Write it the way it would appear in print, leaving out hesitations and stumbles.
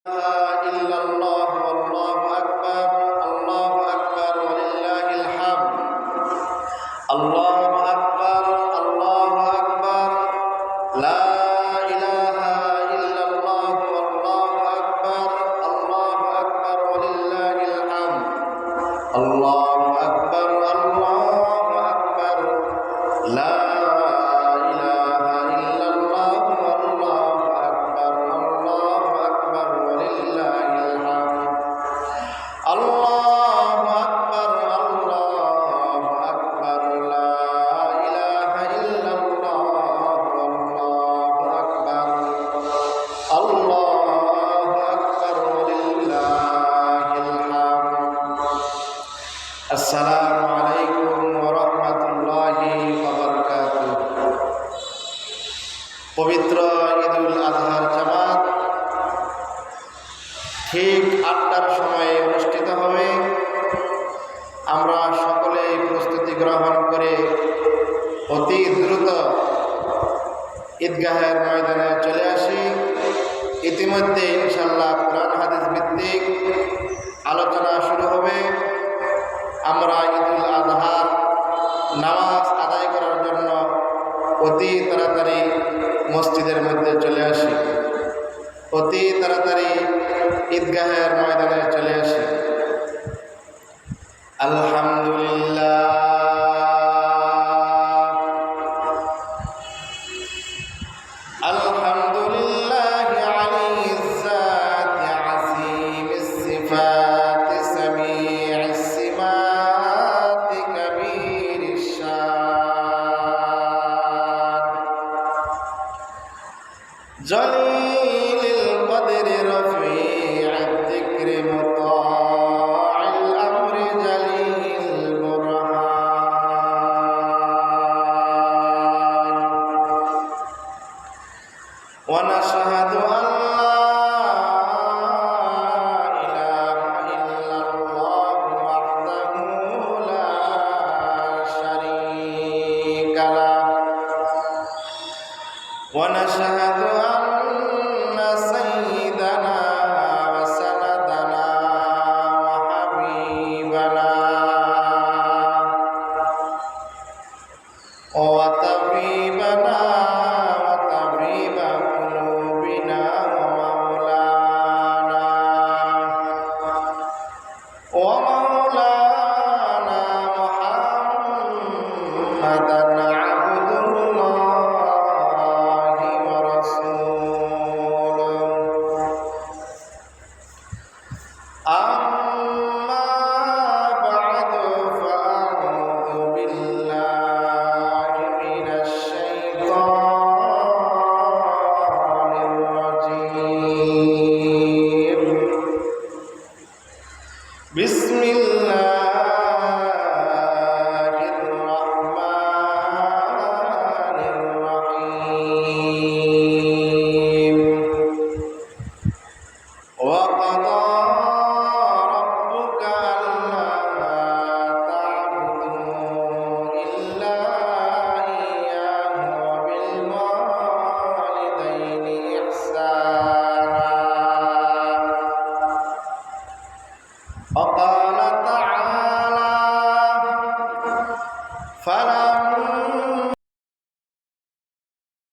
إلا الله والله أكبر الله أكبر ولله الحمد الله أكبر الله أكبر لا إله إلا الله والله أكبر الله أكبر ولله الحمد الله أكبر الله أكبر لا আসসালামু আলাইকুম ওয়া রাহমাতুল্লাহি ওয়া বারাকাতুহু। পবিত্র ঈদুল আজহার জামাত ঠিক ৮টার সময়ে অনুষ্ঠিত হবে। আমরা সকলেই প্রস্তুতি গ্রহণ করে অতি দ্রুত ঈদগাহের ময়দানে চলে আসি। ইতিমধ্যে ইনশাআল্লাহ কোরআন হাদিস ভিত্তিক আলোচনা শুরু হবে। আমরা ঈদুল আজহার নামাজ আদায় করার জন্য অতি তাড়াতাড়ি মসজিদের মধ্যে চলে আসি, অতি তাড়াতাড়ি ঈদগাহের ময়দানে চলে আসি। আলহামদুলিল্লাহ আলহামদুলিল্লাহ আলিজ জাত আসিম সিফাত সামিউ সিমাত কবীর শান জলিল কদর রফিউ যিকর মুতাআল আমর জলিল বুরহান ওয়া নাশহাদু আন লা ইলাহা ইল্লাল্লাহ ওয়াহদাহু লা শারীকা লাহু ওয়া নাশহাদু